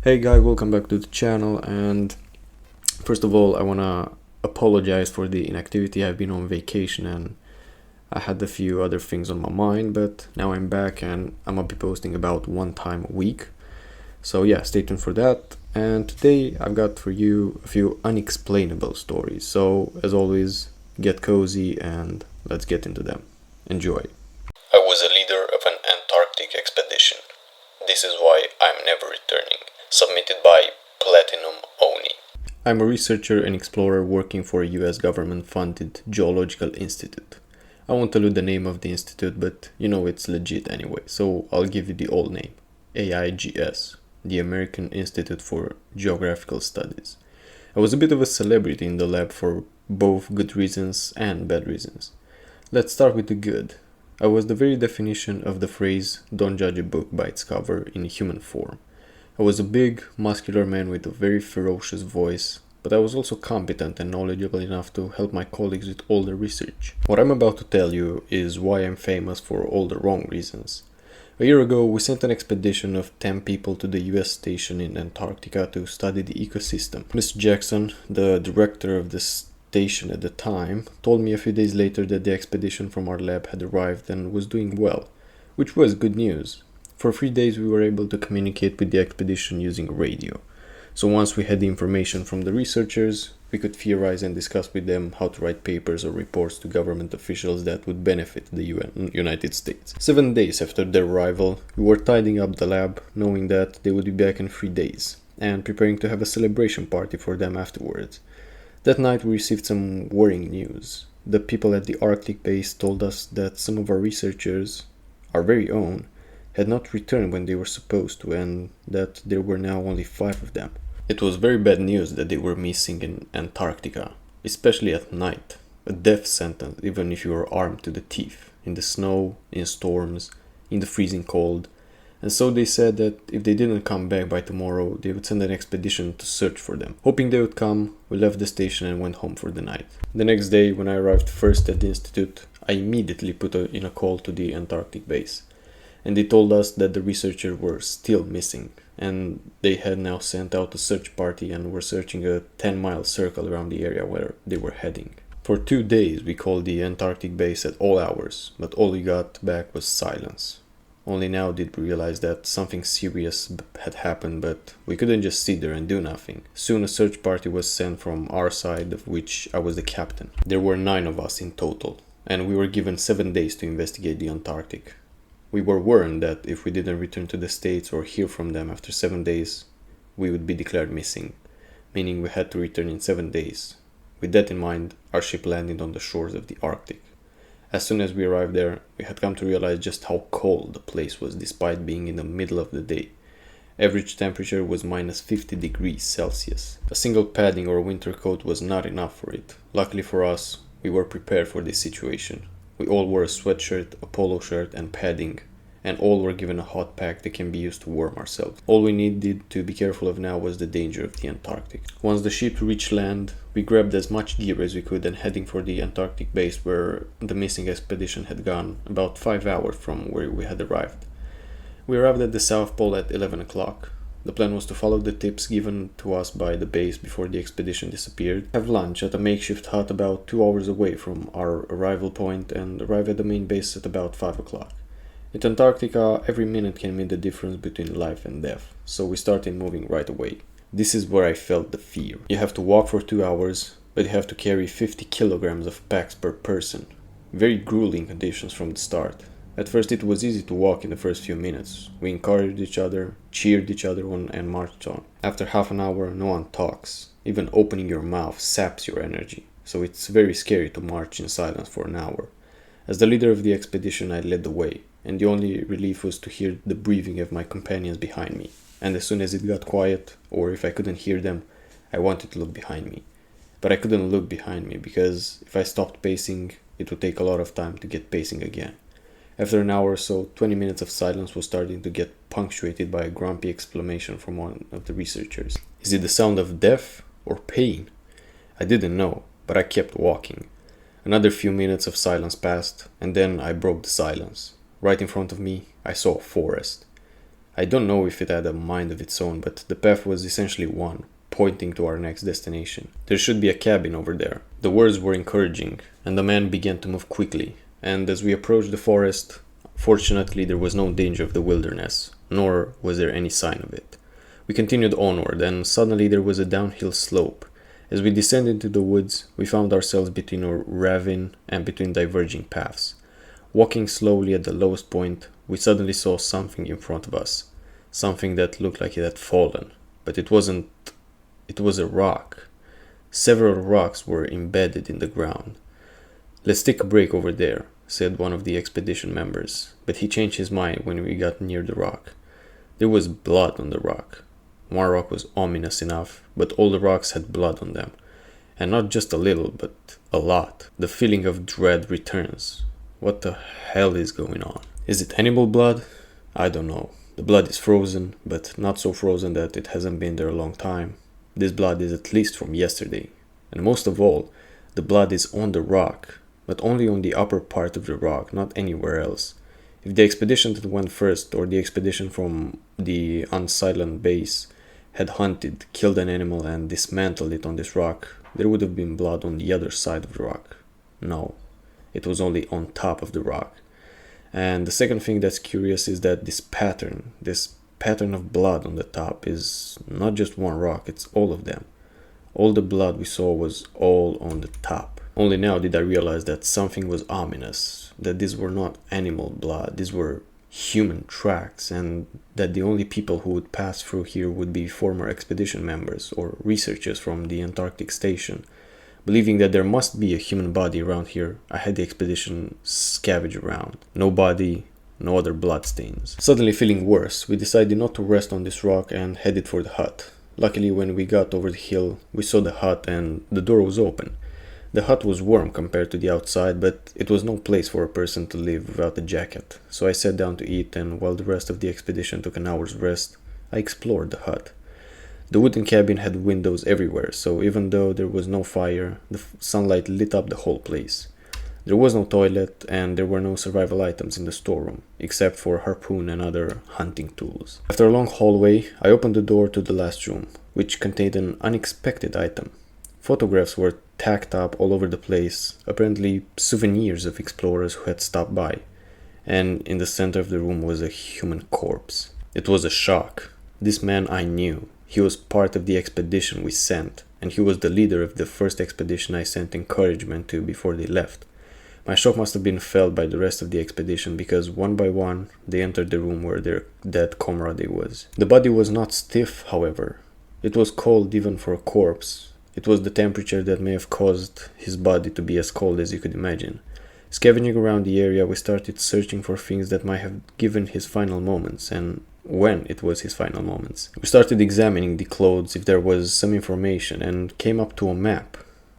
Hey guys, welcome back to the channel, and first of all I wanna apologize for the inactivity. I've been on vacation and I had a few other things on my mind, but now I'm back and I'm gonna be posting about one time a week. So yeah, stay tuned for that. And today I've got for you a few unexplainable stories. So as always, get cozy and let's get into them. Enjoy. I was a leader of an Antarctic expedition. This is why I'm never returning. Submitted by Platinum Oni. I'm a researcher and explorer working for a US government-funded geological institute. I won't tell you the name of the institute, but you know it's legit anyway, so I'll give you the old name. AIGS, the American Institute for Geographical Studies. I was a bit of a celebrity in the lab for both good reasons and bad reasons. Let's start with the good. I was the very definition of the phrase, "don't judge a book by its cover," in human form. I was a big, muscular man with a very ferocious voice, but I was also competent and knowledgeable enough to help my colleagues with all the research. What I'm about to tell you is why I'm famous for all the wrong reasons. A year ago, we sent an expedition of 10 people to the US station in Antarctica to study the ecosystem. Mr. Jackson, the director of the station at the time, told me a few days later that the expedition from our lab had arrived and was doing well, which was good news. For 3 days we were able to communicate with the expedition using radio. So once we had the information from the researchers, we could theorize and discuss with them how to write papers or reports to government officials that would benefit the United States. 7 days after their arrival, we were tidying up the lab, knowing that they would be back in 3 days, and preparing to have a celebration party for them afterwards. That night we received some worrying news. The people at the Arctic base told us that some of our researchers, our very own, had not returned when they were supposed to, and that there were now only 5 of them. It was very bad news that they were missing in Antarctica, especially at night. A death sentence even if you were armed to the teeth, in the snow, in storms, in the freezing cold. And so they said that if they didn't come back by tomorrow, they would send an expedition to search for them. Hoping they would come, we left the station and went home for the night. The next day, when I arrived first at the institute, I immediately put in a call to the Antarctic base. And they told us that the researchers were still missing, and they had now sent out a search party and were searching a 10-mile circle around the area where they were heading. For 2 days we called the Antarctic base at all hours, but all we got back was silence. Only now did we realize that something serious had happened, but we couldn't just sit there and do nothing. Soon a search party was sent from our side, of which I was the captain. There were 9 of us in total, and we were given 7 days to investigate the Antarctic. We were warned that if we didn't return to the States or hear from them after 7 days, we would be declared missing, meaning we had to return in 7 days. With that in mind, our ship landed on the shores of the Arctic. As soon as we arrived there, we had come to realize just how cold the place was despite being in the middle of the day. Average temperature was minus 50 degrees Celsius. A single padding or winter coat was not enough for it. Luckily for us, we were prepared for this situation. We all wore a sweatshirt, a polo shirt and padding, and all were given a hot pack that can be used to warm ourselves. All we needed to be careful of now was the danger of the Antarctic. Once the ship reached land, we grabbed as much gear as we could and heading for the Antarctic base where the missing expedition had gone, about 5 hours from where we had arrived. We arrived at the South Pole at 11 o'clock. The plan was to follow the tips given to us by the base before the expedition disappeared, have lunch at a makeshift hut about 2 hours away from our arrival point, and arrive at the main base at about 5 o'clock. In Antarctica, every minute can mean the difference between life and death, so we started moving right away. This is where I felt the fear. You have to walk for 2 hours, but you have to carry 50 kilograms of packs per person. Very grueling conditions from the start. At first it was easy to walk in the first few minutes. We encouraged each other, cheered each other on and marched on. After half an hour no one talks. Even opening your mouth saps your energy, so it's very scary to march in silence for an hour. As the leader of the expedition I led the way, and the only relief was to hear the breathing of my companions behind me. And as soon as it got quiet, or if I couldn't hear them, I wanted to look behind me. But I couldn't look behind me because if I stopped pacing, it would take a lot of time to get pacing again. After an hour or so, 20 minutes of silence was starting to get punctuated by a grumpy exclamation from one of the researchers. Is it the sound of death or pain? I didn't know, but I kept walking. Another few minutes of silence passed, and then I broke the silence. Right in front of me, I saw a forest. I don't know if it had a mind of its own, but the path was essentially one, pointing to our next destination. There should be a cabin over there. The words were encouraging, and the man began to move quickly, and as we approached the forest, fortunately there was no danger of the wilderness, nor was there any sign of it. We continued onward, and suddenly there was a downhill slope. As we descended into the woods, we found ourselves between a ravine and between diverging paths. Walking slowly at the lowest point, we suddenly saw something in front of us. Something that looked like it had fallen. But it wasn't. It was a rock. Several rocks were embedded in the ground. "Let's take a break over there," said one of the expedition members, but he changed his mind when we got near the rock. There was blood on the rock. One rock was ominous enough, but all the rocks had blood on them. And not just a little, but a lot. The feeling of dread returns. What the hell is going on? Is it animal blood? I don't know. The blood is frozen, but not so frozen that it hasn't been there a long time. This blood is at least from yesterday. And most of all, the blood is on the rock, but only on the upper part of the rock, not anywhere else. If the expedition that went first, or the expedition from the Unsilent base, had hunted, killed an animal and dismantled it on this rock, there would have been blood on the other side of the rock. No, it was only on top of the rock. And the second thing that's curious is that this pattern of blood on the top is not just one rock, it's all of them. All the blood we saw was all on the top. Only now did I realize that something was ominous, that these were not animal blood, these were human tracks, and that the only people who would pass through here would be former expedition members or researchers from the Antarctic station. Believing that there must be a human body around here, I had the expedition scavenge around. No body, no other bloodstains. Suddenly feeling worse, we decided not to rest on this rock and headed for the hut. Luckily, when we got over the hill, we saw the hut and the door was open. The hut was warm compared to the outside, but it was no place for a person to live without a jacket. So I sat down to eat, and while the rest of the expedition took an hour's rest, I explored the hut. The wooden cabin had windows everywhere, so even though there was no fire, the sunlight lit up the whole place. There was no toilet, and there were no survival items in the storeroom, except for a harpoon and other hunting tools. After a long hallway, I opened the door to the last room, which contained an unexpected item. Photographs were tacked up all over the place, apparently souvenirs of explorers who had stopped by, and in the center of the room was a human corpse. It was a shock. This man I knew. He was part of the expedition we sent, and he was the leader of the first expedition I sent encouragement to before they left. My shock must have been felt by the rest of the expedition, because one by one they entered the room where their dead comrade was. The body was not stiff, however. It was cold even for a corpse. It was the temperature that may have caused his body to be as cold as you could imagine. Scavenging around the area, we started searching for things that might have given his final moments, and when it was his final moments. We started examining the clothes if there was some information, and came up to a map,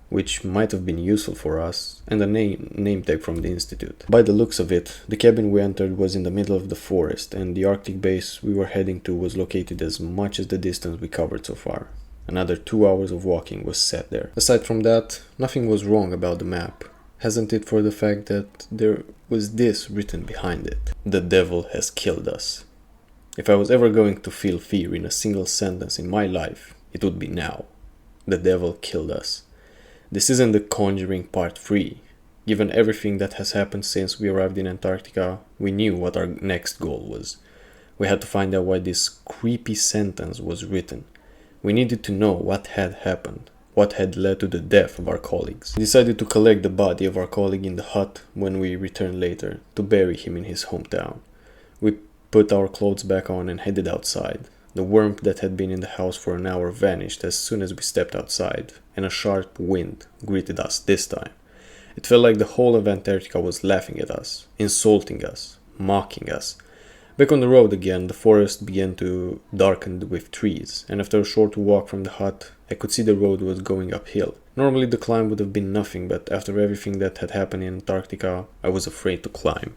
which might have been useful for us, and a name tag from the institute. By the looks of it, the cabin we entered was in the middle of the forest, and the Arctic base we were heading to was located as much as the distance we covered so far. Another 2 hours of walking was set there. Aside from that, nothing was wrong about the map. Hasn't it for the fact that there was this written behind it? The devil has killed us. If I was ever going to feel fear in a single sentence in my life, it would be now. The devil killed us. This isn't The Conjuring Part 3. Given everything that has happened since we arrived in Antarctica, we knew what our next goal was. We had to find out why this creepy sentence was written. We needed to know what had happened, what had led to the death of our colleagues. We decided to collect the body of our colleague in the hut when we returned later, to bury him in his hometown. We put our clothes back on and headed outside. The warmth that had been in the house for an hour vanished as soon as we stepped outside, and a sharp wind greeted us this time. It felt like the whole of Antarctica was laughing at us, insulting us, mocking us. Back on the road again, the forest began to darken with trees, and after a short walk from the hut, I could see the road was going uphill. Normally the climb would have been nothing, but after everything that had happened in Antarctica, I was afraid to climb.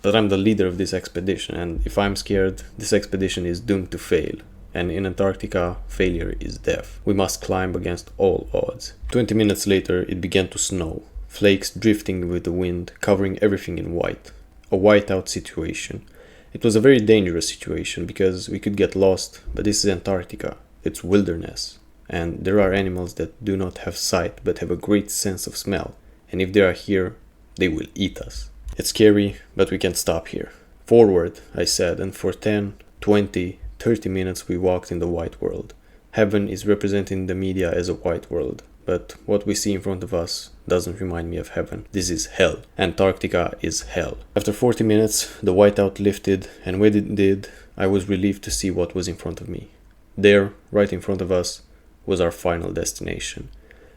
But I'm the leader of this expedition, and if I'm scared, this expedition is doomed to fail. And in Antarctica, failure is death. We must climb against all odds. 20 minutes later, it began to snow, flakes drifting with the wind, covering everything in white. A whiteout situation. It was a very dangerous situation because we could get lost, but this is Antarctica. It's wilderness. And there are animals that do not have sight but have a great sense of smell. And if they are here, they will eat us. It's scary, but we can't stop here. Forward, I said, and for 10, 20, 30 minutes we walked in the white world. Heaven is represented in the media as a white world, but what we see in front of us doesn't remind me of heaven. This is hell. Antarctica is hell. After 40 minutes, the whiteout lifted, and when it did, I was relieved to see what was in front of me. There, right in front of us, was our final destination.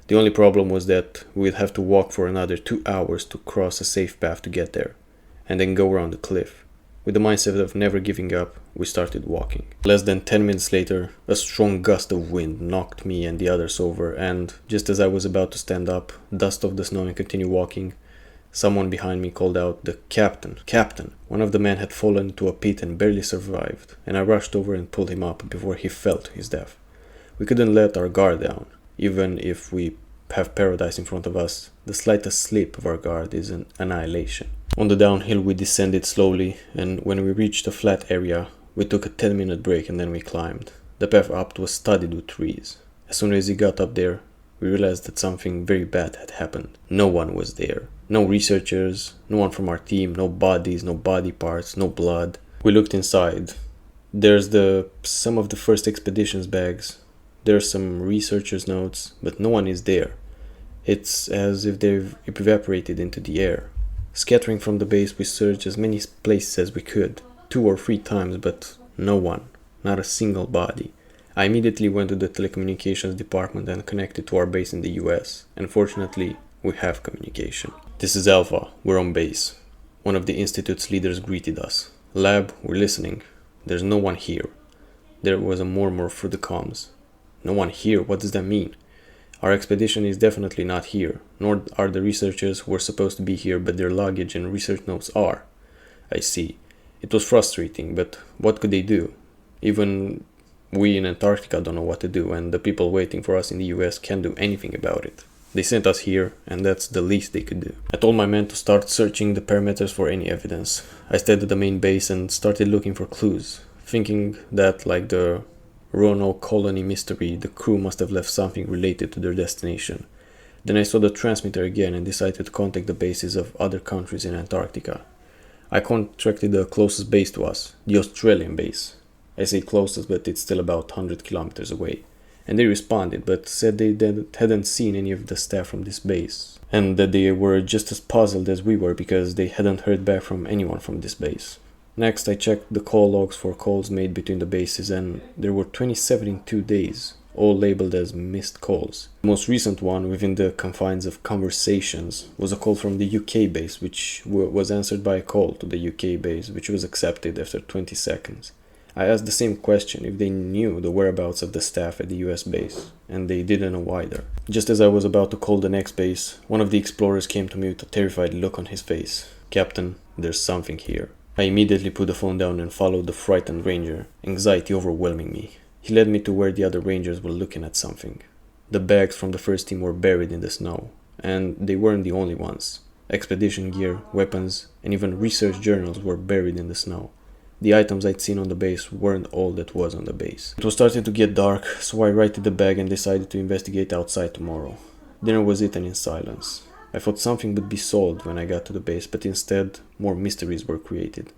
The only problem was that we'd have to walk for another 2 hours to cross a safe path to get there, and then go around the cliff. With the mindset of never giving up, we started walking. Less than 10 minutes later, a strong gust of wind knocked me and the others over, and just as I was about to stand up, dust off the snow and continue walking, someone behind me called out, "The captain! Captain!" One of the men had fallen into a pit and barely survived, and I rushed over and pulled him up before he fell to his death. We couldn't let our guard down. Even if we have paradise in front of us, the slightest slip of our guard is an annihilation. On the downhill we descended slowly, and when we reached a flat area, we took a 10-minute break and then we climbed. The path up was studded with trees. As soon as we got up there, we realized that something very bad had happened. No one was there. No researchers, no one from our team, no bodies, no body parts, no blood. We looked inside. There's some of the first expedition's bags. There's some researchers' notes, but no one is there. It's as if they've evaporated into the air. Scattering from the base, we searched as many places as we could, 2 or 3 times, but no one, not a single body. I immediately went to the telecommunications department and connected to our base in the US, and fortunately, we have communication. "This is Alpha, we're on base." One of the institute's leaders greeted us. "Lab, we're listening. There's no one here." There was a murmur through the comms. "No one here? What does that mean?" "Our expedition is definitely not here, nor are the researchers who were supposed to be here, but their luggage and research notes are." "I see." It was frustrating, but what could they do? Even we in Antarctica don't know what to do, and the people waiting for us in the US can't do anything about it. They sent us here, and that's the least they could do. I told my men to start searching the perimeters for any evidence. I stayed at the main base and started looking for clues, thinking that, like the Roanoke colony mystery, the crew must have left something related to their destination. Then I saw the transmitter again and decided to contact the bases of other countries in Antarctica. I contacted the closest base to us, the Australian base. I say closest, but it's still about 100 kilometers away. And they responded, but said they hadn't seen any of the staff from this base, and that they were just as puzzled as we were because they hadn't heard back from anyone from this base. Next, I checked the call logs for calls made between the bases, and there were 27 in 2 days, all labeled as missed calls. The most recent one, within the confines of conversations, was a call from the UK base, which was answered by a call to the UK base, which was accepted after 20 seconds. I asked the same question if they knew the whereabouts of the staff at the US base, and they didn't know either. Just as I was about to call the next base, one of the explorers came to me with a terrified look on his face. "Captain, there's something here." I immediately put the phone down and followed the frightened ranger, anxiety overwhelming me. He led me to where the other rangers were looking at something. The bags from the first team were buried in the snow, and they weren't the only ones. Expedition gear, weapons, and even research journals were buried in the snow. The items I'd seen on the base weren't all that was on the base. It was starting to get dark, so I righted the bag and decided to investigate outside tomorrow. Dinner was eaten in silence. I thought something would be solved when I got to the base, but instead, more mysteries were created.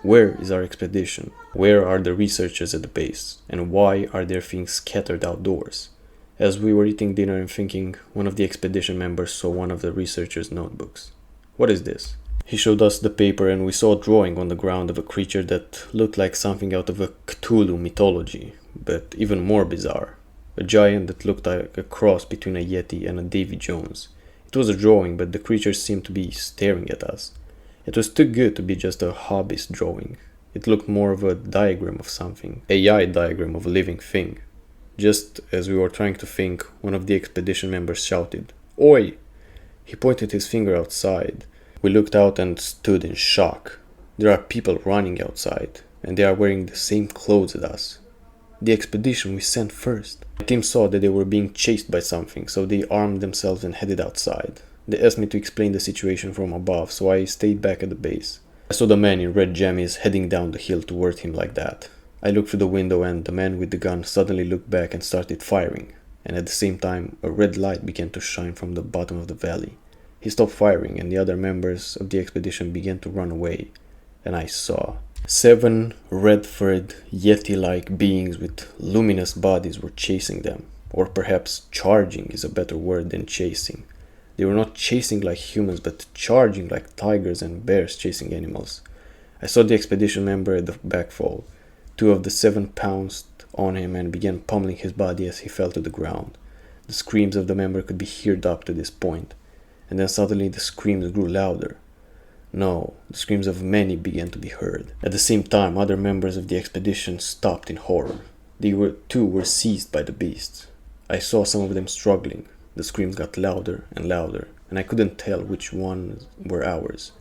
Where is our expedition? Where are the researchers at the base? And why are there things scattered outdoors? As we were eating dinner and thinking, one of the expedition members saw one of the researchers' notebooks. "What is this?" He showed us the paper, and we saw a drawing on the ground of a creature that looked like something out of a Cthulhu mythology, but even more bizarre. A giant that looked like a cross between a Yeti and a Davy Jones. It was a drawing, but the creature seemed to be staring at us. It was too good to be just a hobbyist drawing. It looked more of a diagram of something, AI diagram of a living thing. Just as we were trying to think, one of the expedition members shouted, "Oi!" He pointed his finger outside. We looked out and stood in shock. There are people running outside, and they are wearing the same clothes as us. The expedition we sent first. My team saw that they were being chased by something, so they armed themselves and headed outside. They asked me to explain the situation from above, so I stayed back at the base. I saw the man in red jammies heading down the hill toward him like that. I looked through the window and the man with the gun suddenly looked back and started firing, and at the same time a red light began to shine from the bottom of the valley. He stopped firing and the other members of the expedition began to run away, and I saw 7 red-furred yeti-like beings with luminous bodies were chasing them, or perhaps charging is a better word than chasing. They were not chasing like humans, but charging like tigers and bears chasing animals. I saw the expedition member at the back fall. 2 of the 7 pounced on him and began pummeling his body as he fell to the ground. The screams of the member could be heard up to this point, and then suddenly the screams grew louder. No, the screams of many began to be heard. At the same time, other members of the expedition stopped in horror. They too were seized by the beasts. I saw some of them struggling. The screams got louder and louder, and I couldn't tell which ones were ours.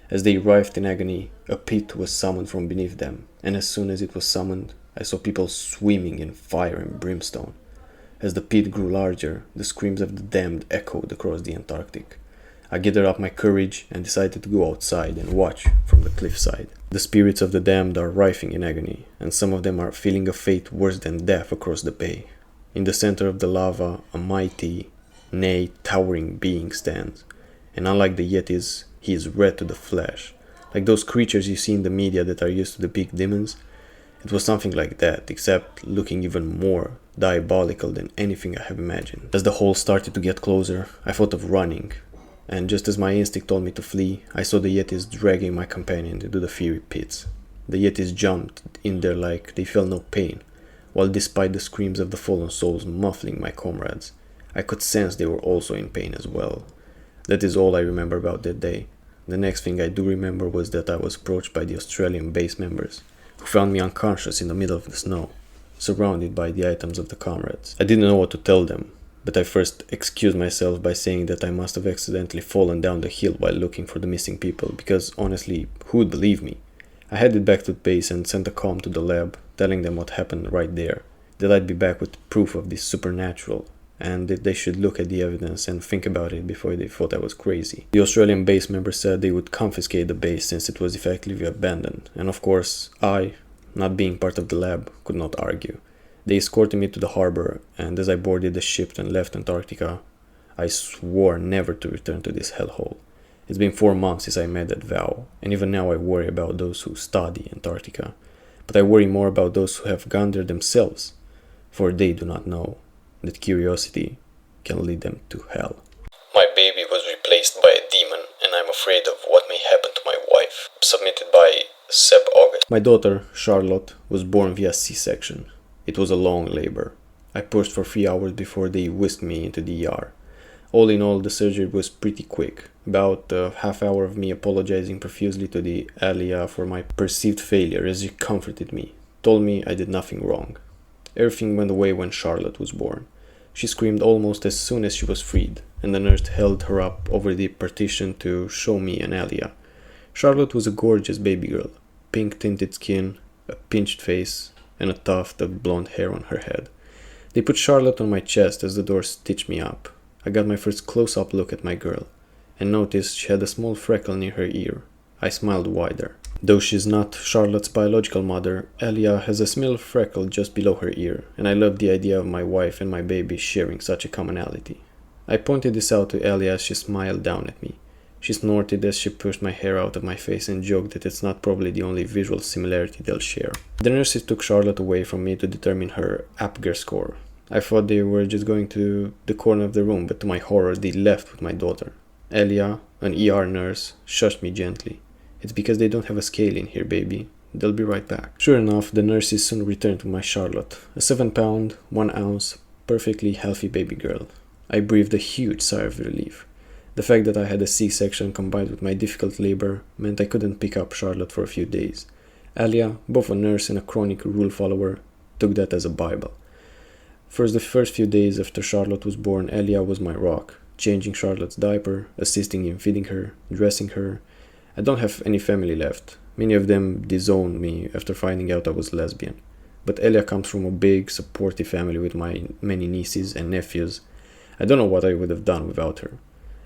As they writhed in agony, a pit was summoned from beneath them, and as soon as it was summoned, I saw people swimming in fire and brimstone. As the pit grew larger, the screams of the damned echoed across the Antarctic. I gathered up my courage and decided to go outside and watch from the cliffside. The spirits of the damned are writhing in agony, and some of them are feeling a fate worse than death across the bay. In the center of the lava, a mighty, nay, towering being stands, and unlike the Yetis, he is red to the flesh. Like those creatures you see in the media that are used to the big demons, it was something like that, except looking even more diabolical than anything I have imagined. As the hole started to get closer, I thought of running, and just as my instinct told me to flee, I saw the Yetis dragging my companion into the fiery pits. The Yetis jumped in there like they felt no pain, while despite the screams of the fallen souls muffling my comrades, I could sense they were also in pain as well. That is all I remember about that day. The next thing I do remember was that I was approached by the Australian base members, who found me unconscious in the middle of the snow, surrounded by the items of the comrades. I didn't know what to tell them, but I first excused myself by saying that I must have accidentally fallen down the hill while looking for the missing people, because honestly, who would believe me? I headed back to the base and sent a comm to the lab, telling them what happened right there, that I'd be back with proof of this supernatural, and that they should look at the evidence and think about it before they thought I was crazy. The Australian base members said they would confiscate the base since it was effectively abandoned, and of course, I, not being part of the lab, could not argue. They escorted me to the harbor, and as I boarded the ship and left Antarctica, I swore never to return to this hellhole. It's been 4 months since I made that vow, and even now I worry about those who study Antarctica. But I worry more about those who have gone there themselves, for they do not know that curiosity can lead them to hell. My baby was replaced by a demon, and I'm afraid of what may happen to my wife. Submitted by Seb August. My daughter, Charlotte, was born via C-section. It was a long labor. I pushed for 3 hours before they whisked me into the ER. All in all, the surgery was pretty quick. About a half hour of me apologizing profusely to the Alia for my perceived failure as she comforted me, told me I did nothing wrong. Everything went away when Charlotte was born. She screamed almost as soon as she was freed, and the nurse held her up over the partition to show me and Alia. Charlotte was a gorgeous baby girl, pink-tinted skin, a pinched face, and a tuft of blonde hair on her head. They put Charlotte on my chest as the door stitched me up. I got my first close-up look at my girl, and noticed she had a small freckle near her ear. I smiled wider. Though she's not Charlotte's biological mother, Alia has a small freckle just below her ear, and I love the idea of my wife and my baby sharing such a commonality. I pointed this out to Alia as she smiled down at me. She snorted as she pushed my hair out of my face and joked that it's not probably the only visual similarity they'll share. The nurses took Charlotte away from me to determine her Apgar score. I thought they were just going to the corner of the room, but to my horror they left with my daughter. Alia, an ER nurse, shushed me gently. It's because they don't have a scale in here, baby. They'll be right back. Sure enough, the nurses soon returned with my Charlotte, a 7-pound, 1 ounce, perfectly healthy baby girl. I breathed a huge sigh of relief. The fact that I had a C-section combined with my difficult labor meant I couldn't pick up Charlotte for a few days. Alia, both a nurse and a chronic rule follower, took that as a Bible. The first few days after Charlotte was born, Alia was my rock, changing Charlotte's diaper, assisting in feeding her, dressing her. I don't have any family left. Many of them disowned me after finding out I was lesbian. But Alia comes from a big, supportive family with my many nieces and nephews. I don't know what I would have done without her.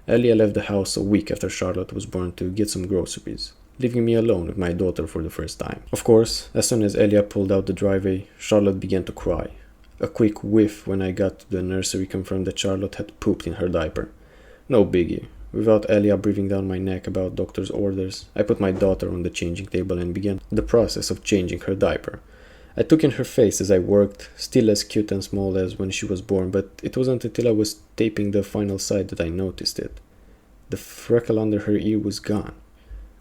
Alia left the house a week after Charlotte was born to get some groceries. leaving me alone with my daughter for the first time. Of course, as soon as Elia pulled out the driveway, Charlotte began to cry. A quick whiff when I got to the nursery confirmed that Charlotte had pooped in her diaper. No biggie. Without Elia breathing down my neck about doctor's orders, I put my daughter on the changing table and began the process of changing her diaper. I took in her face as I worked, still as cute and small as when she was born, but it wasn't until I was taping the final side that I noticed it. The freckle under her ear was gone.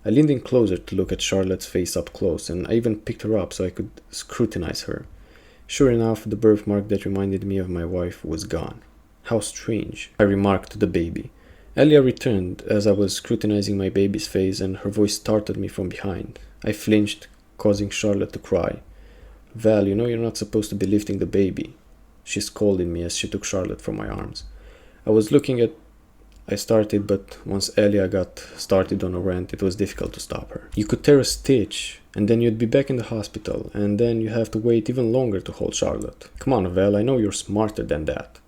I leaned in closer to look at Charlotte's face up close, and I even picked her up so I could scrutinize her. Sure enough, the birthmark that reminded me of my wife was gone. How strange, I remarked to the baby. Elia returned as I was scrutinizing my baby's face, and her voice startled me from behind. I flinched, causing Charlotte to cry. Val, you know you're not supposed to be lifting the baby, she scolded me as she took Charlotte from my arms. I started, but once Elia got started on a rant, it was difficult to stop her. You could tear a stitch, and then you'd be back in the hospital, and then you have to wait even longer to hold Charlotte. Come on, Val, I know you're smarter than that.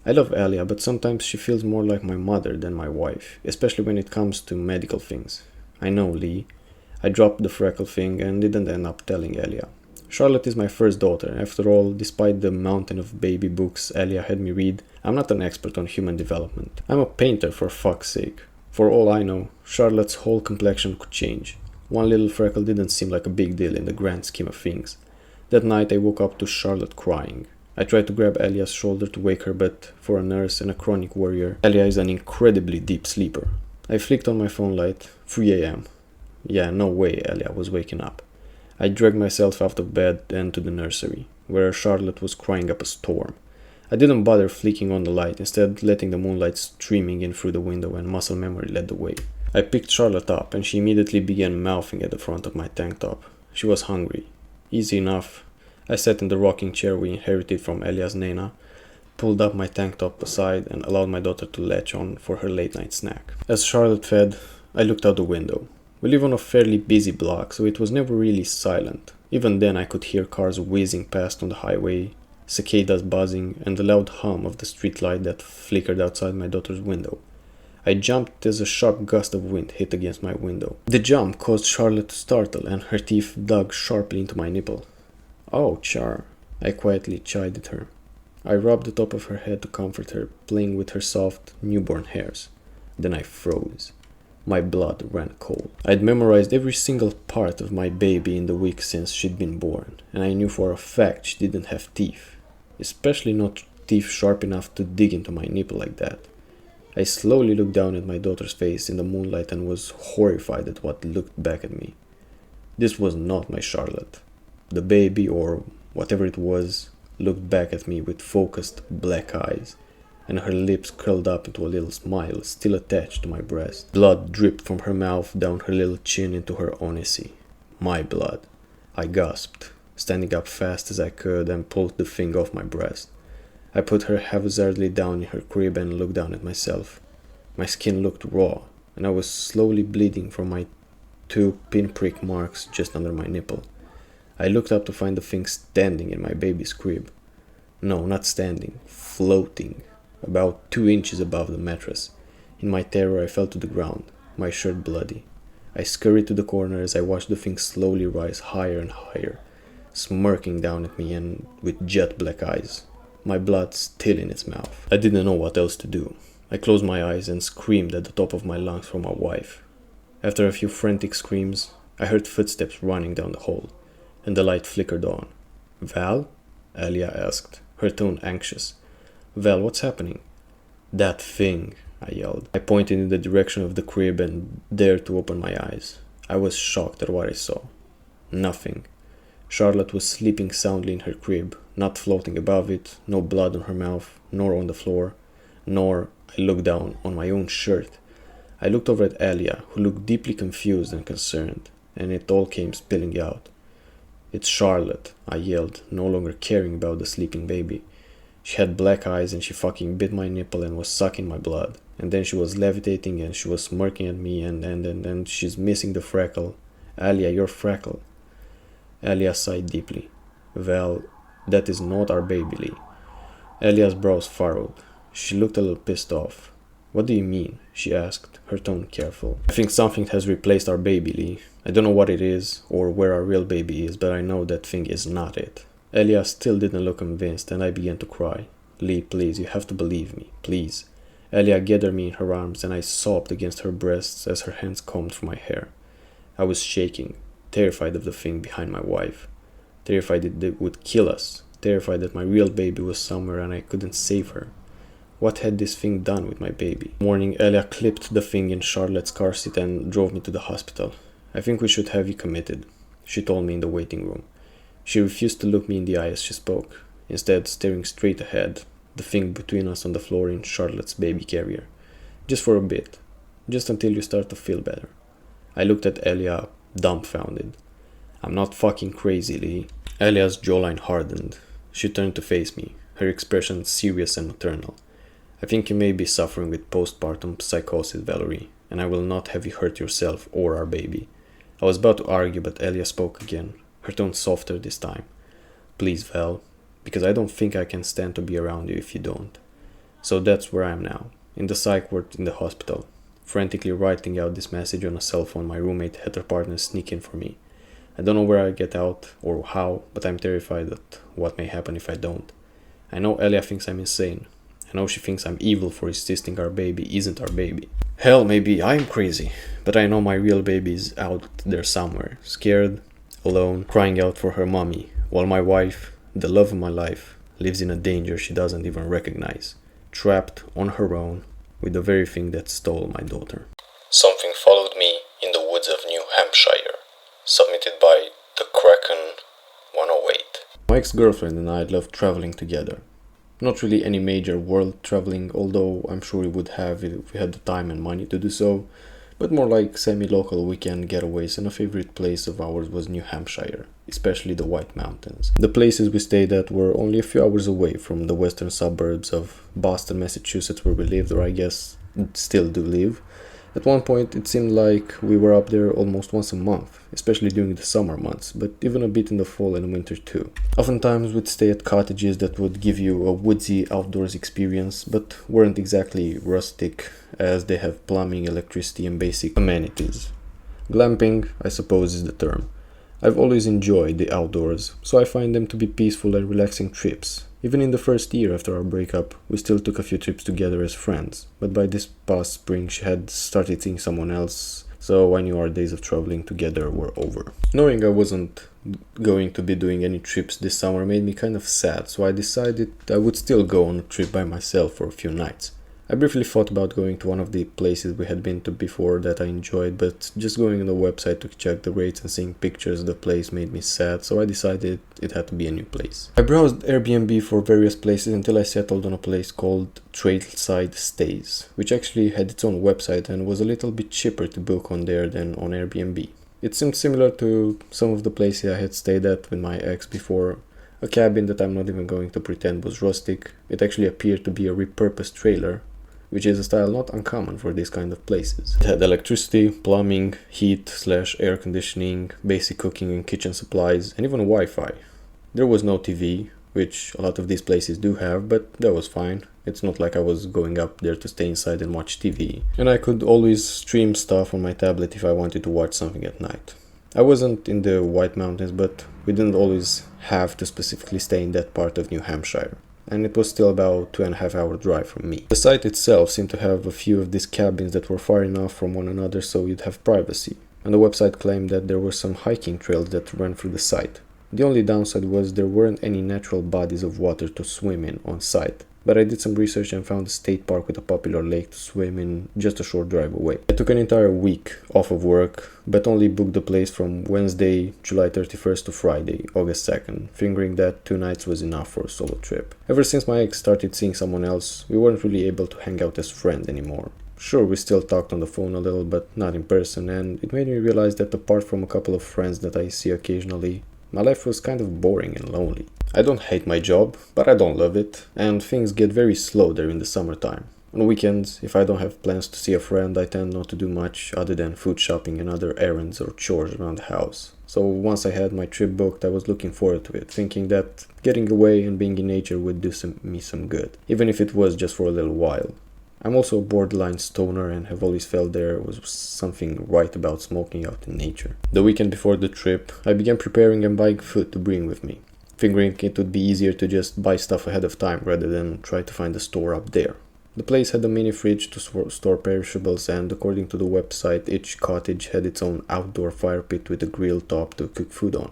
I love Elia, but sometimes she feels more like my mother than my wife, especially when it comes to medical things. I know, Lee. I dropped the freckle thing and didn't end up telling Elia. Charlotte is my first daughter. After all, despite the mountain of baby books Elia had me read, I'm not an expert on human development. I'm a painter, for fuck's sake. For all I know, Charlotte's whole complexion could change. One little freckle didn't seem like a big deal in the grand scheme of things. That night I woke up to Charlotte crying. I tried to grab Elia's shoulder to wake her, but for a nurse and a chronic warrior, Elia is an incredibly deep sleeper. I flicked on my phone light. 3 a.m. Yeah, no way Elia was waking up. I dragged myself out of bed and to the nursery, where Charlotte was crying up a storm. I didn't bother flicking on the light, instead letting the moonlight streaming in through the window, and muscle memory led the way. I picked Charlotte up, and she immediately began mouthing at the front of my tank top. She was hungry. Easy enough. I sat in the rocking chair we inherited from Elia's Nana, pulled up my tank top aside, and allowed my daughter to latch on for her late night snack. As Charlotte fed, I looked out the window. We live on a fairly busy block, so it was never really silent. Even then I could hear cars whizzing past on the highway, cicadas buzzing, and the loud hum of the streetlight that flickered outside my daughter's window. I jumped as a sharp gust of wind hit against my window. The jump caused Charlotte to startle, and her teeth dug sharply into my nipple. "Oh, Char," I quietly chided her. I rubbed the top of her head to comfort her, playing with her soft, newborn hairs. Then I froze. My blood ran cold. I'd memorized every single part of my baby in the week since she'd been born, and I knew for a fact she didn't have teeth, especially not teeth sharp enough to dig into my nipple like that. I slowly looked down at my daughter's face in the moonlight and was horrified at what looked back at me. This was not my Charlotte. The baby, or whatever it was, looked back at me with focused black eyes, and her lips curled up into a little smile still attached to my breast. Blood dripped from her mouth down her little chin into her onisy. My blood. I gasped, standing up fast as I could, and pulled the thing off my breast. I put her haphazardly down in her crib and looked down at myself. My skin looked raw, and I was slowly bleeding from my 2 pinprick marks just under my nipple. I looked up to find the thing standing in my baby's crib. No, not standing, floating, about 2 inches above the mattress. In my terror I fell to the ground, my shirt bloody. I scurried to the corner as I watched the thing slowly rise higher and higher, smirking down at me and with jet black eyes, my blood still in its mouth. I didn't know what else to do. I closed my eyes and screamed at the top of my lungs for my wife. After a few frantic screams, I heard footsteps running down the hall, and the light flickered on. "Val?" Elia asked, her tone anxious. "Val, what's happening?" "That thing," I yelled. I pointed in the direction of the crib and dared to open my eyes. I was shocked at what I saw. Nothing. Charlotte was sleeping soundly in her crib, not floating above it, no blood on her mouth, nor on the floor, nor, I looked down, on my own shirt. I looked over at Elia, who looked deeply confused and concerned, and it all came spilling out. "It's Charlotte," I yelled, no longer caring about the sleeping baby. She had black eyes and she fucking bit my nipple and was sucking my blood. And then she was levitating and she was smirking at me and she's missing the freckle. "Elia, your freckle." Elia sighed deeply. "Well, that is not our baby, Lee." Elia's brows furrowed. She looked a little pissed off. What do you mean? She asked, her tone careful. I think something has replaced our baby, Lee. I don't know what it is, or where our real baby is, but I know that thing is not it. Elia still didn't look convinced, and I began to cry. Lee, please, you have to believe me, please. Elia gathered me in her arms, and I sobbed against her breasts as her hands combed through my hair. I was shaking, terrified of the thing behind my wife. Terrified that it would kill us. Terrified that my real baby was somewhere and I couldn't save her. What had this thing done with my baby? Morning, Elia clipped the thing in Charlotte's car seat and drove me to the hospital. I think we should have you committed, she told me in the waiting room. She refused to look me in the eye as she spoke, instead staring straight ahead, the thing between us on the floor in Charlotte's baby carrier. Just for a bit. Just until you start to feel better. I looked at Elia, dumbfounded. I'm not fucking crazy, Lee. Elia's jawline hardened. She turned to face me, her expression serious and maternal. I think you may be suffering with postpartum psychosis, Valerie, and I will not have you hurt yourself or our baby. I was about to argue, but Elia spoke again, her tone softer this time. Please, Val, because I don't think I can stand to be around you if you don't. So that's where I am now, in the psych ward in the hospital, frantically writing out this message on a cell phone my roommate had her partner sneak in for me. I don't know where I get out or how, but I'm terrified at what may happen if I don't. I know Elia thinks I'm insane. I know she thinks I'm evil for insisting our baby isn't our baby. Hell, maybe I'm crazy, but I know my real baby is out there somewhere, scared, alone, crying out for her mommy, while my wife, the love of my life, lives in a danger she doesn't even recognize, trapped on her own with the very thing that stole my daughter. Something followed me in the woods of New Hampshire. Submitted by the Kraken 108. My ex-girlfriend and I loved traveling together. Not really any major world traveling, although I'm sure we would have if we had the time and money to do so, but more like semi-local weekend getaways, and a favorite place of ours was New Hampshire, especially the White Mountains. The places we stayed at were only a few hours away from the western suburbs of Boston, Massachusetts, where we lived, or I guess still do live. At one point, it seemed like we were up there almost once a month, especially during the summer months, but even a bit in the fall and winter too. Oftentimes, we'd stay at cottages that would give you a woodsy outdoors experience, but weren't exactly rustic, as they have plumbing, electricity, and basic amenities. Glamping, I suppose, is the term. I've always enjoyed the outdoors, so I find them to be peaceful and relaxing trips. Even in the first year after our breakup, we still took a few trips together as friends, but by this past spring she had started seeing someone else, so I knew our days of traveling together were over. Knowing I wasn't going to be doing any trips this summer made me kind of sad, so I decided I would still go on a trip by myself for a few nights. I briefly thought about going to one of the places we had been to before that I enjoyed, but just going on the website to check the rates and seeing pictures of the place made me sad, so I decided it had to be a new place. I browsed Airbnb for various places until I settled on a place called Trailside Stays, which actually had its own website and was a little bit cheaper to book on there than on Airbnb. It seemed similar to some of the places I had stayed at with my ex before. A cabin that I'm not even going to pretend was rustic. It actually appeared to be a repurposed trailer, which is a style not uncommon for these kind of places. It had electricity, plumbing, heat/air conditioning, basic cooking and kitchen supplies, and even Wi-Fi. There was no TV, which a lot of these places do have, but that was fine. It's not like I was going up there to stay inside and watch TV. And I could always stream stuff on my tablet if I wanted to watch something at night. I wasn't in the White Mountains, but we didn't always have to specifically stay in that part of New Hampshire, and it was still about 2.5 hour drive from me. The site itself seemed to have a few of these cabins that were far enough from one another so you'd have privacy, and the website claimed that there were some hiking trails that ran through the site. The only downside was there weren't any natural bodies of water to swim in on site, but I did some research and found a state park with a popular lake to swim in just a short drive away. I took an entire week off of work, but only booked the place from Wednesday, July 31st to Friday, August 2nd, figuring that 2 nights was enough for a solo trip. Ever since my ex started seeing someone else, we weren't really able to hang out as friends anymore. Sure, we still talked on the phone a little, but not in person, and it made me realize that apart from a couple of friends that I see occasionally, my life was kind of boring and lonely. I don't hate my job, but I don't love it, and things get very slow there in the summertime. On weekends, if I don't have plans to see a friend, I tend not to do much other than food shopping and other errands or chores around the house. So once I had my trip booked, I was looking forward to it, thinking that getting away and being in nature would do me some good, even if it was just for a little while. I'm also a borderline stoner and have always felt there was something right about smoking out in nature. The weekend before the trip, I began preparing and buying food to bring with me, figuring it would be easier to just buy stuff ahead of time rather than try to find a store up there. The place had a mini fridge to store perishables, and according to the website, each cottage had its own outdoor fire pit with a grill top to cook food on.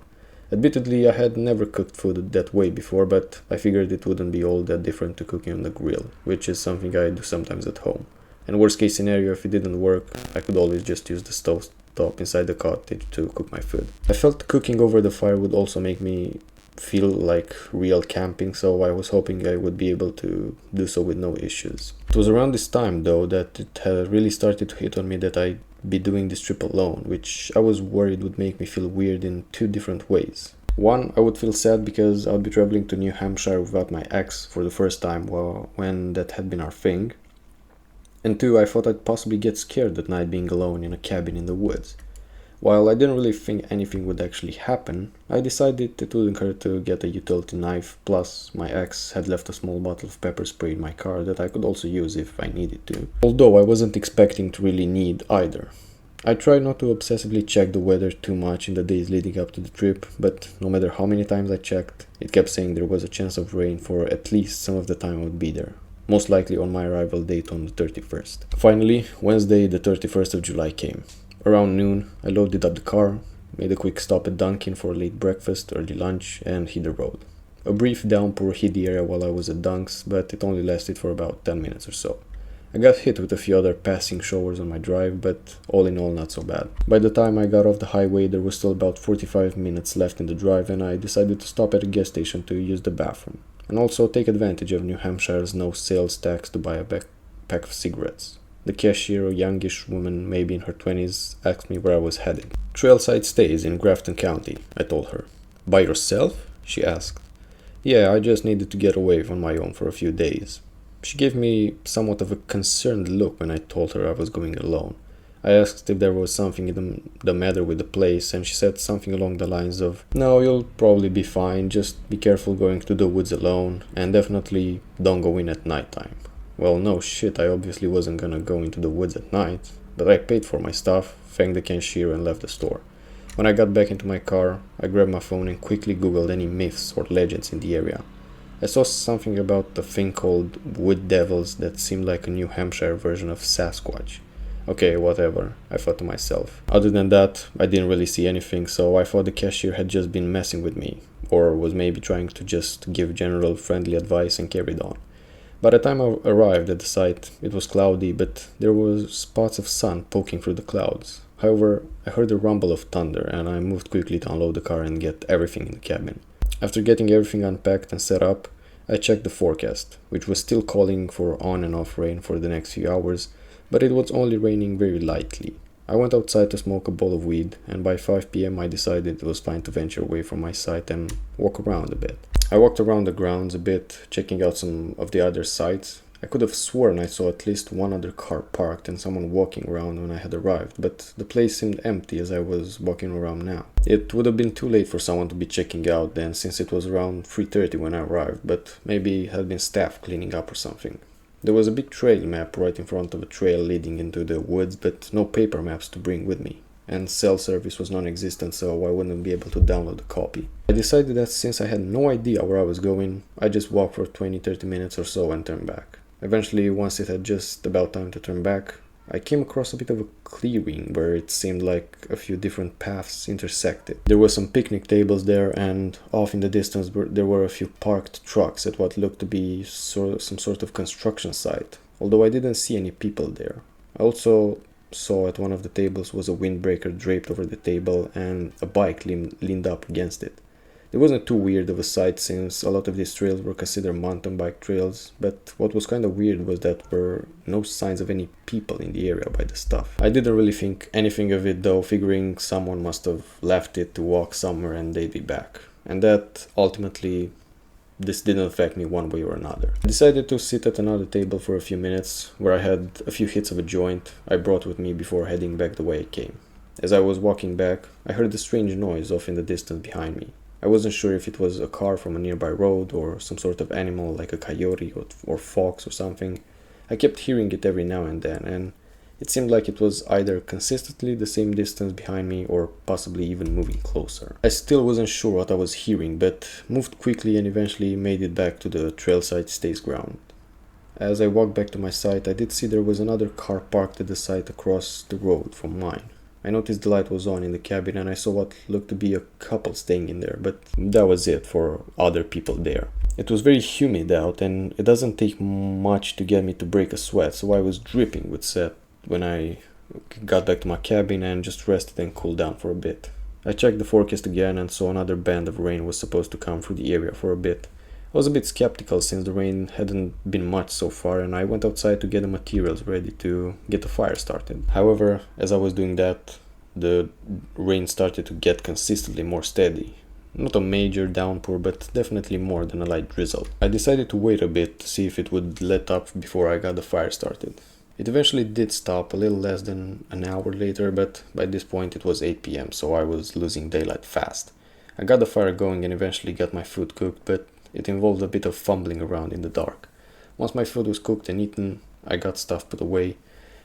Admittedly, I had never cooked food that way before, but I figured it wouldn't be all that different to cooking on the grill, which is something I do sometimes at home. And worst case scenario, if it didn't work, I could always just use the stove top inside the cottage to cook my food. I felt cooking over the fire would also make me feel like real camping, so I was hoping I would be able to do so with no issues. It was around this time though that it had really started to hit on me that I'd be doing this trip alone, which I was worried would make me feel weird in two different ways. One, I would feel sad because I'd be traveling to New Hampshire without my ex for the first time when that had been our thing. And two, I thought I'd possibly get scared at night being alone in a cabin in the woods. While I didn't really think anything would actually happen, I decided it wouldn't hurt to get a utility knife, plus my ex had left a small bottle of pepper spray in my car that I could also use if I needed to. Although I wasn't expecting to really need either. I tried not to obsessively check the weather too much in the days leading up to the trip, but no matter how many times I checked, it kept saying there was a chance of rain for at least some of the time I would be there. Most likely on my arrival date on the 31st. Finally, Wednesday the 31st of July came. Around noon, I loaded up the car, made a quick stop at Dunkin' for late breakfast, early lunch, and hit the road. A brief downpour hit the area while I was at Dunk's, but it only lasted for about 10 minutes or so. I got hit with a few other passing showers on my drive, but all in all not so bad. By the time I got off the highway, there was still about 45 minutes left in the drive, and I decided to stop at a gas station to use the bathroom, and also take advantage of New Hampshire's no sales tax to buy a pack of cigarettes. The cashier, a youngish woman, maybe in her 20s, asked me where I was headed. Trailside Stays in Grafton County, I told her. By yourself? She asked. Yeah, I just needed to get away on my own for a few days. She gave me somewhat of a concerned look when I told her I was going alone. I asked if there was something the matter with the place, and she said something along the lines of, "No, you'll probably be fine, just be careful going to the woods alone, and definitely don't go in at nighttime." Well, no shit, I obviously wasn't gonna go into the woods at night, but I paid for my stuff, thanked the cashier, and left the store. When I got back into my car, I grabbed my phone and quickly googled any myths or legends in the area. I saw something about a thing called wood devils that seemed like a New Hampshire version of Sasquatch. Okay, whatever, I thought to myself. Other than that, I didn't really see anything, so I thought the cashier had just been messing with me, or was maybe trying to just give general friendly advice and carried on. By the time I arrived at the site, it was cloudy, but there were spots of sun poking through the clouds. However, I heard a rumble of thunder, and I moved quickly to unload the car and get everything in the cabin. After getting everything unpacked and set up, I checked the forecast, which was still calling for on and off rain for the next few hours, but it was only raining very lightly. I went outside to smoke a bowl of weed, and by 5 p.m. I decided it was fine to venture away from my site and walk around a bit. I walked around the grounds a bit, checking out some of the other sites. I could have sworn I saw at least one other car parked and someone walking around when I had arrived, but the place seemed empty as I was walking around now. It would have been too late for someone to be checking out then, since it was around 3:30 when I arrived, but maybe it had been staff cleaning up or something. There was a big trail map right in front of a trail leading into the woods, but no paper maps to bring with me. And cell service was non-existent, so I wouldn't be able to download a copy. I decided that since I had no idea where I was going, I just walked for 20-30 minutes or so and turned back. Eventually, once it had just about time to turn back, I came across a bit of a clearing where it seemed like a few different paths intersected. There were some picnic tables there, and off in the distance there were a few parked trucks at what looked to be some sort of construction site, although I didn't see any people there. I also saw at one of the tables was a windbreaker draped over the table and a bike leaned up against it. It wasn't too weird of a sight since a lot of these trails were considered mountain bike trails, but what was kind of weird was that there were no signs of any people in the area by the stuff. I didn't really think anything of it though, figuring someone must have left it to walk somewhere and they'd be back. And that ultimately, this didn't affect me one way or another. I decided to sit at another table for a few minutes, where I had a few hits of a joint I brought with me before heading back the way I came. As I was walking back, I heard a strange noise off in the distance behind me. I wasn't sure if it was a car from a nearby road or some sort of animal like a coyote or fox or something. I kept hearing it every now and then, and it seemed like it was either consistently the same distance behind me or possibly even moving closer. I still wasn't sure what I was hearing, but moved quickly and eventually made it back to the trailside stage ground. As I walked back to my site, I did see there was another car parked at the site across the road from mine. I noticed the light was on in the cabin and I saw what looked to be a couple staying in there, but that was it for other people there. It was very humid out and it doesn't take much to get me to break a sweat, so I was dripping with sweat when I got back to my cabin and just rested and cooled down for a bit. I checked the forecast again and saw another band of rain was supposed to come through the area for a bit. I was a bit skeptical since the rain hadn't been much so far, and I went outside to get the materials ready to get the fire started. However, as I was doing that, the rain started to get consistently more steady. Not a major downpour, but definitely more than a light drizzle. I decided to wait a bit to see if it would let up before I got the fire started. It eventually did stop a little less than an hour later, but by this point it was 8 p.m, so I was losing daylight fast. I got the fire going and eventually got my food cooked, but it involved a bit of fumbling around in the dark. Once my food was cooked and eaten, I got stuff put away.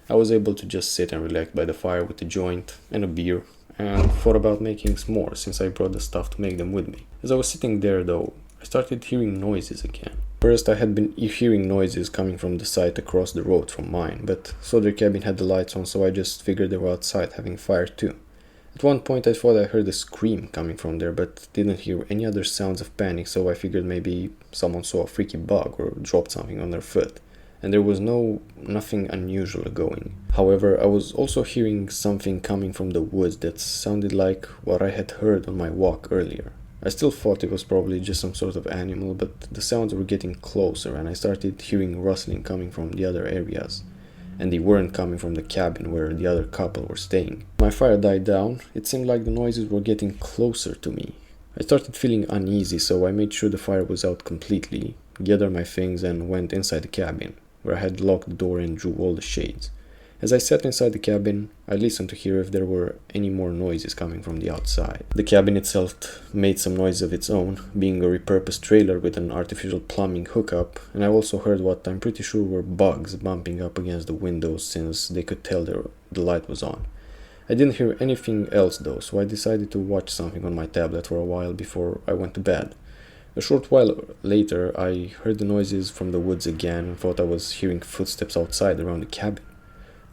I was able to just sit and relax by the fire with a joint and a beer, and thought about making s'mores since I brought the stuff to make them with me. As I was sitting there though, I started hearing noises again. First, I had been hearing noises coming from the site across the road from mine, but saw their cabin had the lights on, so I just figured they were outside having fire too. At one point I thought I heard a scream coming from there, but didn't hear any other sounds of panic, so I figured maybe someone saw a freaky bug or dropped something on their foot. And there was nothing unusual going. However, I was also hearing something coming from the woods that sounded like what I had heard on my walk earlier. I still thought it was probably just some sort of animal, but the sounds were getting closer and I started hearing rustling coming from the other areas. And they weren't coming from the cabin where the other couple were staying. My fire died down. It seemed like the noises were getting closer to me. I started feeling uneasy, so I made sure the fire was out completely, gathered my things and went inside the cabin, where I had locked the door and drew all the shades. As I sat inside the cabin, I listened to hear if there were any more noises coming from the outside. The cabin itself made some noise of its own, being a repurposed trailer with an artificial plumbing hookup, and I also heard what I'm pretty sure were bugs bumping up against the windows since they could tell the light was on. I didn't hear anything else though, so I decided to watch something on my tablet for a while before I went to bed. A short while later, I heard the noises from the woods again and thought I was hearing footsteps outside around the cabin.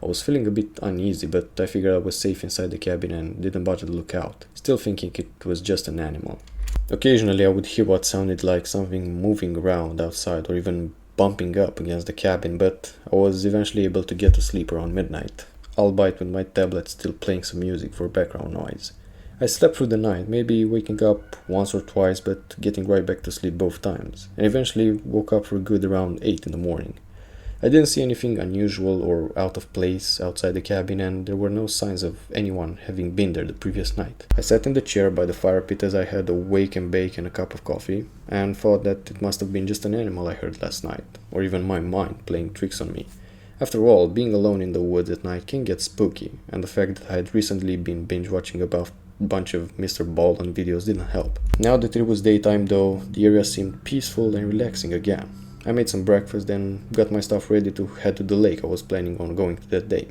I was feeling a bit uneasy, but I figured I was safe inside the cabin and didn't bother to look out, still thinking it was just an animal. Occasionally I would hear what sounded like something moving around outside or even bumping up against the cabin, but I was eventually able to get to sleep around midnight, albeit with my tablet still playing some music for background noise. I slept through the night, maybe waking up once or twice, but getting right back to sleep both times, and eventually woke up for good around 8 in the morning. I didn't see anything unusual or out of place outside the cabin, and there were no signs of anyone having been there the previous night. I sat in the chair by the fire pit as I had a wake and bake and a cup of coffee, and thought that it must have been just an animal I heard last night, or even my mind playing tricks on me. After all, being alone in the woods at night can get spooky, and the fact that I had recently been binge watching about bunch of Mr. Baldwin videos didn't help. Now that it was daytime though, the area seemed peaceful and relaxing again. I made some breakfast and got my stuff ready to head to the lake I was planning on going to that day.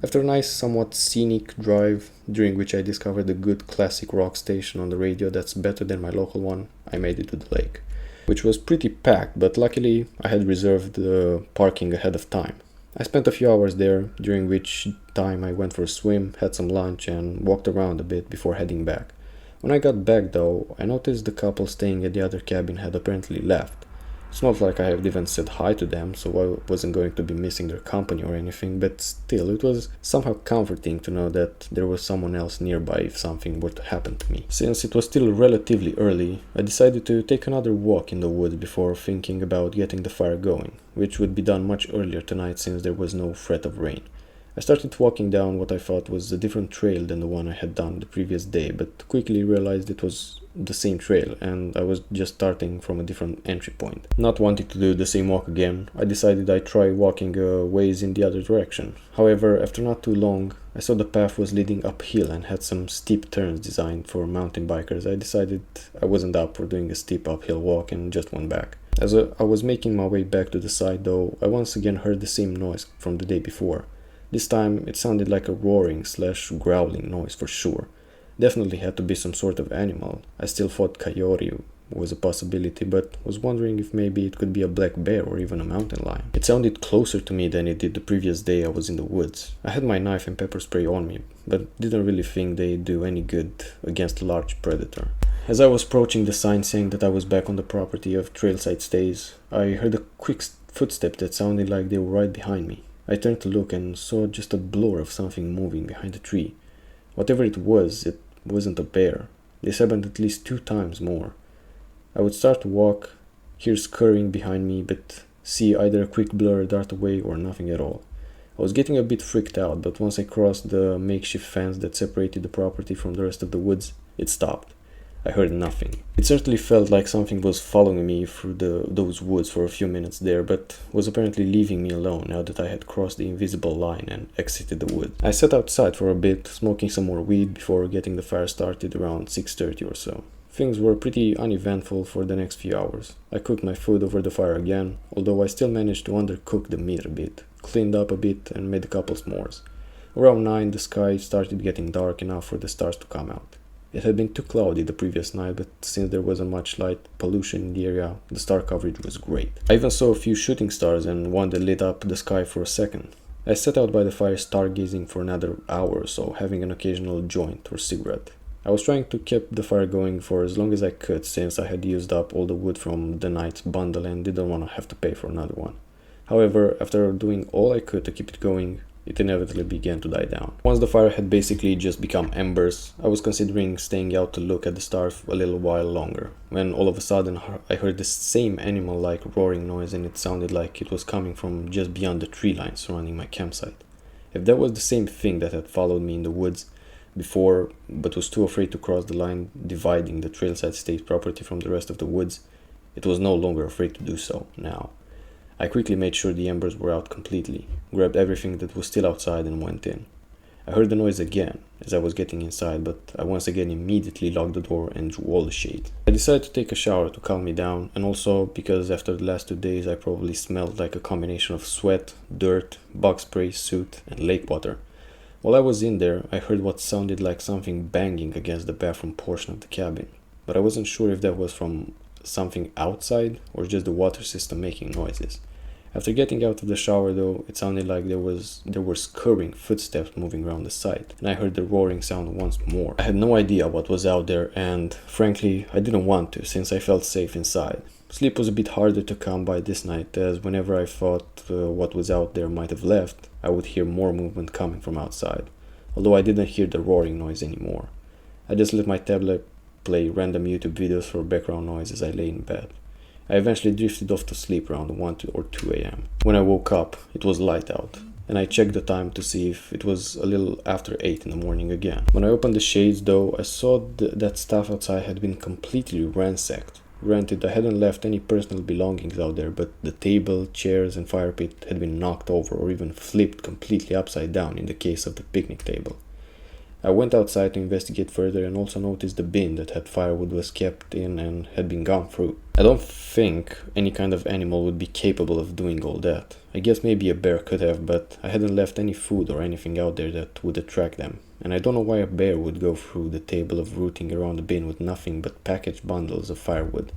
After a nice, somewhat scenic drive, during which I discovered a good classic rock station on the radio that's better than my local one, I made it to the lake, which was pretty packed, but luckily I had reserved the parking ahead of time. I spent a few hours there, during which time I went for a swim, had some lunch and walked around a bit before heading back. When I got back though, I noticed the couple staying at the other cabin had apparently left. It's not like I have even said hi to them, so I wasn't going to be missing their company or anything, but still, it was somehow comforting to know that there was someone else nearby if something were to happen to me. Since it was still relatively early, I decided to take another walk in the woods before thinking about getting the fire going, which would be done much earlier tonight since there was no threat of rain. I started walking down what I thought was a different trail than the one I had done the previous day, but quickly realized it was the same trail and I was just starting from a different entry point. Not wanting to do the same walk again, I decided I'd try walking a ways in the other direction. However, after not too long, I saw the path was leading uphill and had some steep turns designed for mountain bikers. I decided I wasn't up for doing a steep uphill walk and just went back. As I was making my way back to the site though, I once again heard the same noise from the day before. This time it sounded like a roaring slash growling noise for sure. Definitely had to be some sort of animal. I still thought coyote was a possibility, but was wondering if maybe it could be a black bear or even a mountain lion. It sounded closer to me than it did the previous day I was in the woods. I had my knife and pepper spray on me, but didn't really think they'd do any good against a large predator. As I was approaching the sign saying that I was back on the property of Trailside Stays, I heard a quick footstep that sounded like they were right behind me. I turned to look and saw just a blur of something moving behind the tree. Whatever it wasn't a bear. This happened at least 2 times more. I would start to walk, hear scurrying behind me, but see either a quick blur dart away or nothing at all. I was getting a bit freaked out, but once I crossed the makeshift fence that separated the property from the rest of the woods, it stopped. I heard nothing. It certainly felt like something was following me through those woods for a few minutes there, but was apparently leaving me alone now that I had crossed the invisible line and exited the wood. I sat outside for a bit, smoking some more weed before getting the fire started around 6:30 or so. Things were pretty uneventful for the next few hours. I cooked my food over the fire again, although I still managed to undercook the meat a bit, cleaned up a bit and made a couple s'mores. Around 9 the sky started getting dark enough for the stars to come out. It had been too cloudy the previous night, but since there wasn't much light pollution in the area, the star coverage was great. I even saw a few shooting stars and one that lit up the sky for a second. I sat out by the fire stargazing for another hour or so, having an occasional joint or cigarette. I was trying to keep the fire going for as long as I could since I had used up all the wood from the night's bundle and didn't want to have to pay for another one. However, after doing all I could to keep it going, it inevitably began to die down. Once the fire had basically just become embers, I was considering staying out to look at the stars a little while longer, when all of a sudden I heard the same animal-like roaring noise, and it sounded like it was coming from just beyond the tree line surrounding my campsite. If that was the same thing that had followed me in the woods before but was too afraid to cross the line dividing the Trailside State property from the rest of the woods, it was no longer afraid to do so now. I quickly made sure the embers were out completely, grabbed everything that was still outside and went in. I heard the noise again as I was getting inside, but I once again immediately locked the door and drew all the shades. I decided to take a shower to calm me down, and also because after the last 2 days I probably smelled like a combination of sweat, dirt, bug spray, soot, and lake water. While I was in there, I heard what sounded like something banging against the bathroom portion of the cabin, but I wasn't sure if that was from something outside or just the water system making noises. After getting out of the shower though, it sounded like there were scurrying footsteps moving around the site, and I heard the roaring sound once more. I had no idea what was out there, and frankly I didn't want to since I felt safe inside. Sleep was a bit harder to come by this night, as whenever I thought what was out there might have left, I would hear more movement coming from outside, although I didn't hear the roaring noise anymore. I just let my tablet play random YouTube videos for background noise as I lay in bed. I eventually drifted off to sleep around 1 or 2 a.m. When I woke up, it was light out, and I checked the time to see if it was a little after 8 in the morning again. When I opened the shades though, I saw that stuff outside had been completely ransacked. Granted, I hadn't left any personal belongings out there, but the table, chairs, and fire pit had been knocked over or even flipped completely upside down in the case of the picnic table. I went outside to investigate further and also noticed the bin that had firewood was kept in and had been gone through. I don't think any kind of animal would be capable of doing all that. I guess maybe a bear could have, but I hadn't left any food or anything out there that would attract them. And I don't know why a bear would go through the table of rooting around the bin with nothing but packaged bundles of firewood,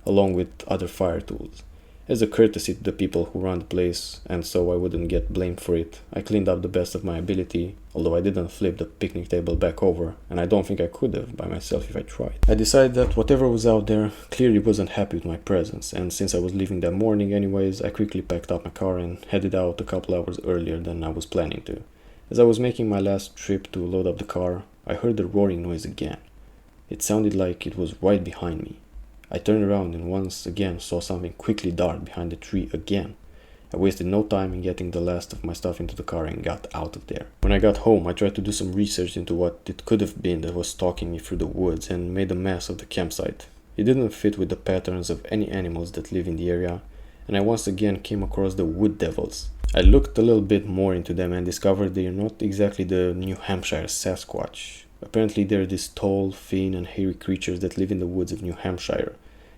along with other fire tools. As a courtesy to the people who run the place, and so I wouldn't get blamed for it, I cleaned up the best of my ability, although I didn't flip the picnic table back over, and I don't think I could have by myself if I tried. I decided that whatever was out there clearly wasn't happy with my presence, and since I was leaving that morning anyways, I quickly packed up my car and headed out a couple hours earlier than I was planning to. As I was making my last trip to load up the car, I heard the roaring noise again. It sounded like it was right behind me. I turned around and once again saw something quickly dart behind the tree again. I wasted no time in getting the last of my stuff into the car and got out of there. When I got home, I tried to do some research into what it could have been that was stalking me through the woods and made a mess of the campsite. It didn't fit with the patterns of any animals that live in the area, and I once again came across the wood devils. I looked a little bit more into them and discovered they are not exactly the New Hampshire Sasquatch. Apparently they're these tall, thin and hairy creatures that live in the woods of New Hampshire.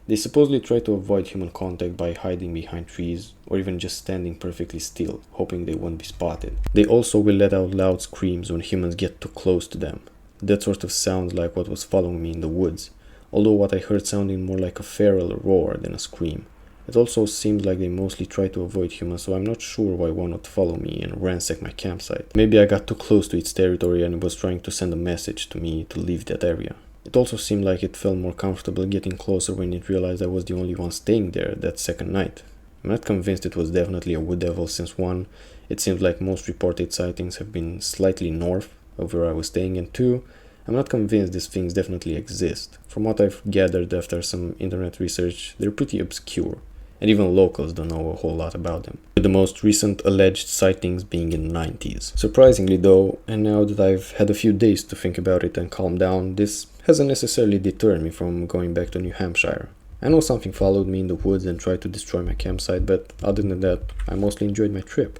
They supposedly try to avoid human contact by hiding behind trees or even just standing perfectly still, hoping they won't be spotted. They also will let out loud screams when humans get too close to them. That sort of sounds like what was following me in the woods, although what I heard sounded more like a feral roar than a scream. It also seems like they mostly try to avoid humans, so I'm not sure why one would follow me and ransack my campsite. Maybe I got too close to its territory and it was trying to send a message to me to leave that area. It also seemed like it felt more comfortable getting closer when it realized I was the only one staying there that second night. I'm not convinced it was definitely a wood devil since 1, it seems like most reported sightings have been slightly north of where I was staying, and 2, I'm not convinced these things definitely exist. From what I've gathered after some internet research, they're pretty obscure, and even locals don't know a whole lot about them, with the most recent alleged sightings being in the 90s. Surprisingly though, and now that I've had a few days to think about it and calm down, this hasn't necessarily deterred me from going back to New Hampshire. I know something followed me in the woods and tried to destroy my campsite, but other than that, I mostly enjoyed my trip.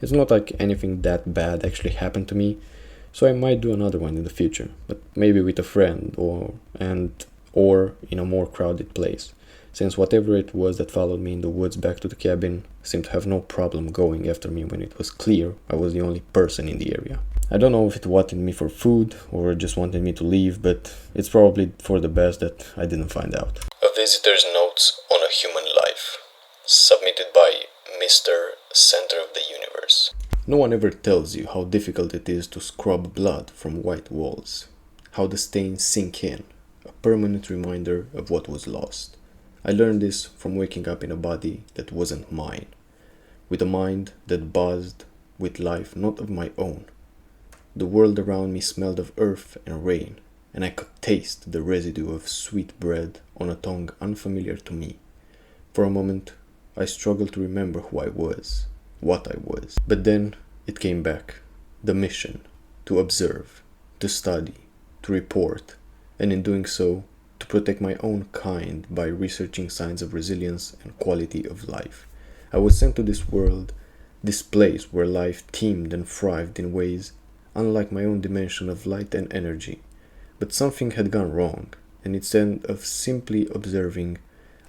It's not like anything that bad actually happened to me, so I might do another one in the future, but maybe with a friend or in a more crowded place, since whatever it was that followed me in the woods back to the cabin seemed to have no problem going after me when it was clear I was the only person in the area. I don't know if it wanted me for food or just wanted me to leave, but it's probably for the best that I didn't find out. A visitor's notes on a human life, submitted by Mr. Center of the Universe. No one ever tells you how difficult it is to scrub blood from white walls, how the stains sink in, a permanent reminder of what was lost. I learned this from waking up in a body that wasn't mine, with a mind that buzzed with life not of my own. The world around me smelled of earth and rain, and I could taste the residue of sweet bread on a tongue unfamiliar to me. For a moment, I struggled to remember who I was, what I was. But then it came back. The mission: to observe, to study, to report, and in doing so, to protect my own kind by researching signs of resilience and quality of life. I was sent to this world, this place where life teemed and thrived in ways unlike my own dimension of light and energy. But something had gone wrong, and instead of simply observing,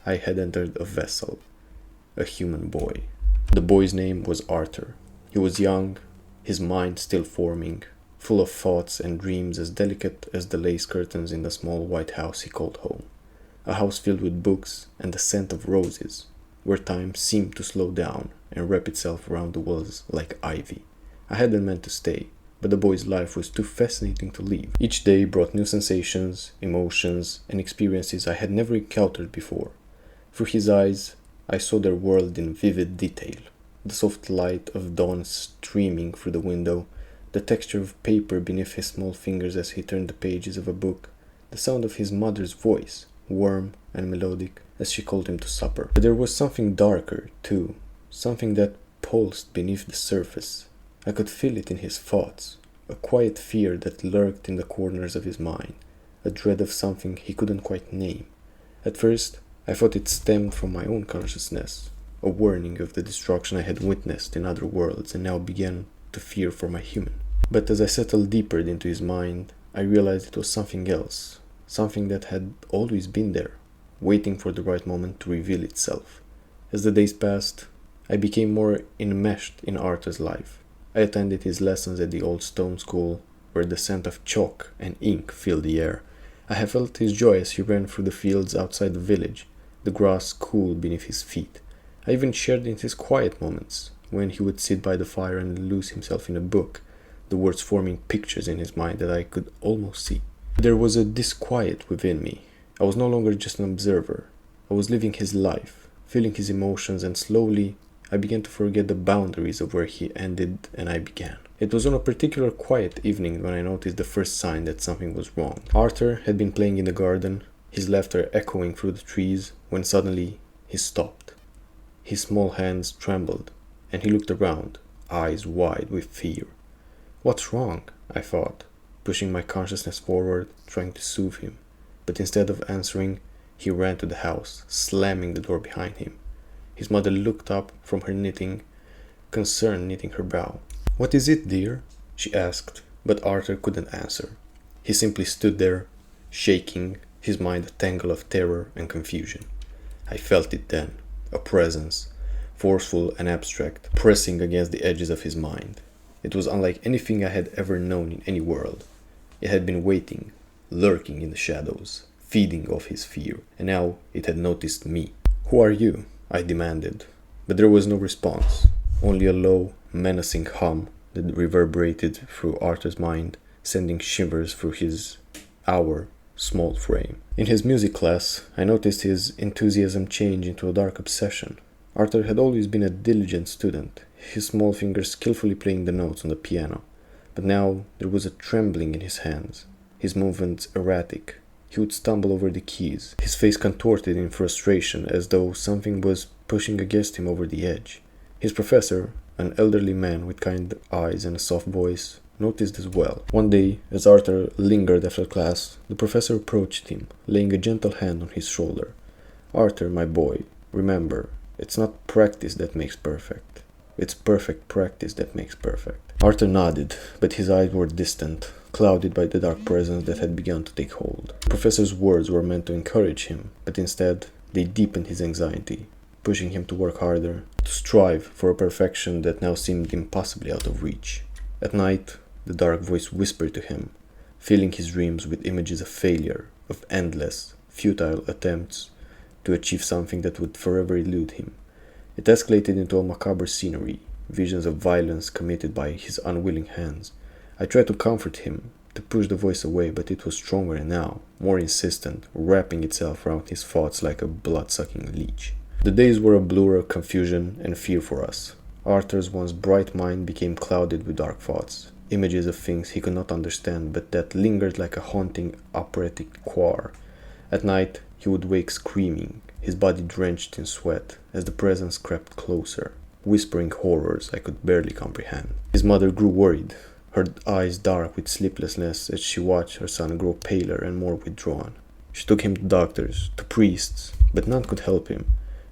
I had entered a vessel, a human boy. The boy's name was Arthur. He was young, his mind still forming, full of thoughts and dreams as delicate as the lace curtains in the small white house he called home. A house filled with books and the scent of roses, where time seemed to slow down and wrap itself around the walls like ivy. I hadn't meant to stay, but the boy's life was too fascinating to leave. Each day brought new sensations, emotions, and experiences I had never encountered before. Through his eyes, I saw their world in vivid detail. The soft light of dawn streaming through the window, the texture of paper beneath his small fingers as he turned the pages of a book, the sound of his mother's voice, warm and melodic, as she called him to supper. But there was something darker, too, something that pulsed beneath the surface. I could feel it in his thoughts, a quiet fear that lurked in the corners of his mind, a dread of something he couldn't quite name. At first, I thought it stemmed from my own consciousness, a warning of the destruction I had witnessed in other worlds and now began to fear for my human. But as I settled deeper into his mind, I realized it was something else, something that had always been there, waiting for the right moment to reveal itself. As the days passed, I became more enmeshed in Arthur's life. I attended his lessons at the old stone school, where the scent of chalk and ink filled the air. I have felt his joy as he ran through the fields outside the village, the grass cool beneath his feet. I even shared in his quiet moments, when he would sit by the fire and lose himself in a book, the words forming pictures in his mind that I could almost see. There was a disquiet within me. I was no longer just an observer. I was living his life, feeling his emotions, and slowly I began to forget the boundaries of where he ended and I began. It was on a particular quiet evening when I noticed the first sign that something was wrong. Arthur had been playing in the garden, his laughter echoing through the trees, when suddenly he stopped. His small hands trembled, and he looked around, eyes wide with fear. "What's wrong?" I thought, pushing my consciousness forward, trying to soothe him. But instead of answering, he ran to the house, slamming the door behind him. His mother looked up from her knitting, concern knitting her brow. "What is it, dear?" she asked, but Arthur couldn't answer. He simply stood there, shaking, his mind a tangle of terror and confusion. I felt it then, a presence, forceful and abstract, pressing against the edges of his mind. It was unlike anything I had ever known in any world. It had been waiting, lurking in the shadows, feeding off his fear, and now it had noticed me. "Who are you?" I demanded, but there was no response, only a low, menacing hum that reverberated through Arthur's mind, sending shivers through his small frame. In his music class, I noticed his enthusiasm change into a dark obsession. Arthur had always been a diligent student, his small fingers skillfully playing the notes on the piano, but now there was a trembling in his hands, his movements erratic. He would stumble over the keys, his face contorted in frustration as though something was pushing against him over the edge. His professor, an elderly man with kind eyes and a soft voice, noticed as well. One day, as Arthur lingered after class, the professor approached him, laying a gentle hand on his shoulder. "Arthur, my boy, remember, it's not practice that makes perfect. It's perfect practice that makes perfect." Arthur nodded, but his eyes were distant, clouded by the dark presence that had begun to take hold. The professor's words were meant to encourage him, but instead, they deepened his anxiety, pushing him to work harder, to strive for a perfection that now seemed impossibly out of reach. At night, the dark voice whispered to him, filling his dreams with images of failure, of endless, futile attempts to achieve something that would forever elude him. It escalated into a macabre scenery, visions of violence committed by his unwilling hands. I tried to comfort him, to push the voice away, but it was stronger now, more insistent, wrapping itself around his thoughts like a blood-sucking leech. The days were a blur of confusion and fear for us. Arthur's once bright mind became clouded with dark thoughts, images of things he could not understand but that lingered like a haunting operatic choir. At night, he would wake screaming, his body drenched in sweat, as the presence crept closer, whispering horrors I could barely comprehend. His mother grew worried, her eyes dark with sleeplessness as she watched her son grow paler and more withdrawn. She took him to doctors, to priests, but none could help him.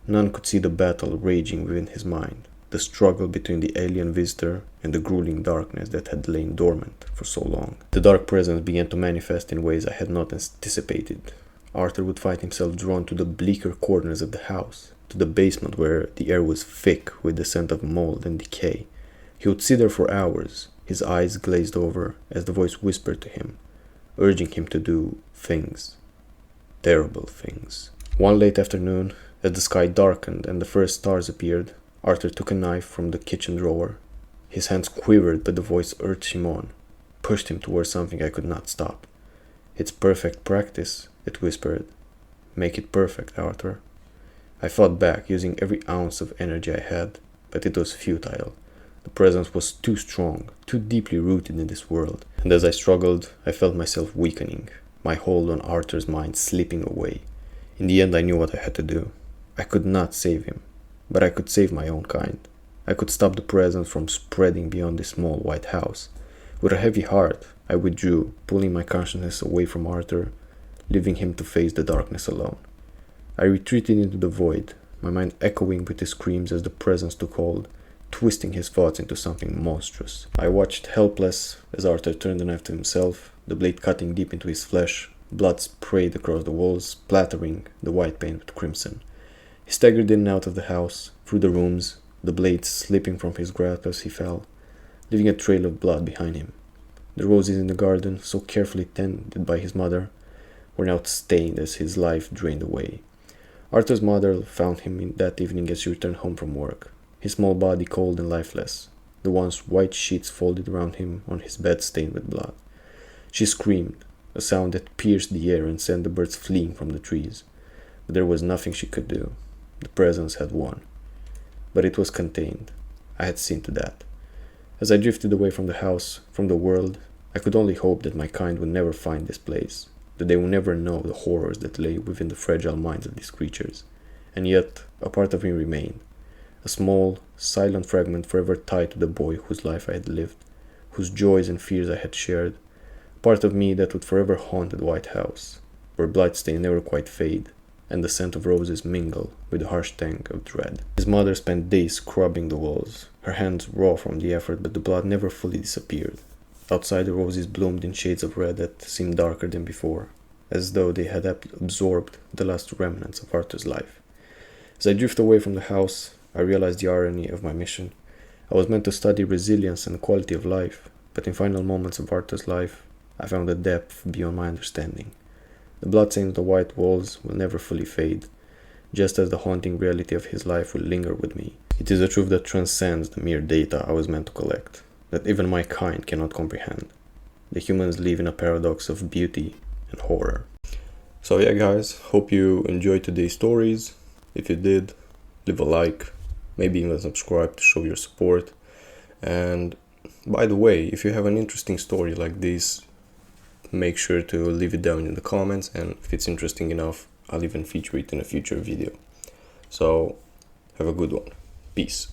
None could see the battle raging within his mind, the struggle between the alien visitor and the grueling darkness that had lain dormant for so long. The dark presence began to manifest in ways I had not anticipated. Arthur would find himself drawn to the bleaker corners of the house, to the basement where the air was thick with the scent of mold and decay. He would sit there for hours, his eyes glazed over as the voice whispered to him, urging him to do things. Terrible things. One late afternoon, as the sky darkened and the first stars appeared, Arthur took a knife from the kitchen drawer. His hands quivered, but the voice urged him on, pushed him towards something I could not stop. "It's perfect practice," it whispered. "Make it perfect, Arthur." I fought back, using every ounce of energy I had, but it was futile. The presence was too strong, too deeply rooted in this world, and as I struggled, I felt myself weakening, my hold on Arthur's mind slipping away. In the end, I knew what I had to do. I could not save him, but I could save my own kind. I could stop the presence from spreading beyond this small white house. With a heavy heart, I withdrew, pulling my consciousness away from Arthur, leaving him to face the darkness alone. I retreated into the void, my mind echoing with his screams as the presence took hold, twisting his thoughts into something monstrous. I watched helpless as Arthur turned the knife to himself, the blade cutting deep into his flesh. Blood sprayed across the walls, splattering the white paint with crimson. He staggered in and out of the house, through the rooms, the blade slipping from his grasp as he fell, leaving a trail of blood behind him. The roses in the garden, so carefully tended by his mother, were now stained as his life drained away. Arthur's mother found him that evening as she returned home from work, his small body cold and lifeless, the once white sheets folded around him on his bed stained with blood. She screamed, a sound that pierced the air and sent the birds fleeing from the trees. But there was nothing she could do. The presence had won. But it was contained. I had seen to that. As I drifted away from the house, from the world, I could only hope that my kind would never find this place, that they would never know the horrors that lay within the fragile minds of these creatures. And yet, a part of me remained, a small, silent fragment forever tied to the boy whose life I had lived, whose joys and fears I had shared, part of me that would forever haunt the White House, where bloodstains never quite fade, and the scent of roses mingle with the harsh tang of dread. His mother spent days scrubbing the walls, her hands raw from the effort, but the blood never fully disappeared. Outside, the roses bloomed in shades of red that seemed darker than before, as though they had absorbed the last remnants of Arthur's life. As I drift away from the house, I realize the irony of my mission. I was meant to study resilience and quality of life, but in final moments of Arthur's life, I found a depth beyond my understanding. The bloodstains on the white walls will never fully fade, just as the haunting reality of his life will linger with me. It is a truth that transcends the mere data I was meant to collect, that even my kind cannot comprehend. The humans live in a paradox of beauty and horror. So yeah guys, hope you enjoyed today's stories. If you did, leave a like, maybe even subscribe to show your support. And by the way, if you have an interesting story like this, make sure to leave it down in the comments, and if it's interesting enough, I'll even feature it in a future video. So have a good one. Peace.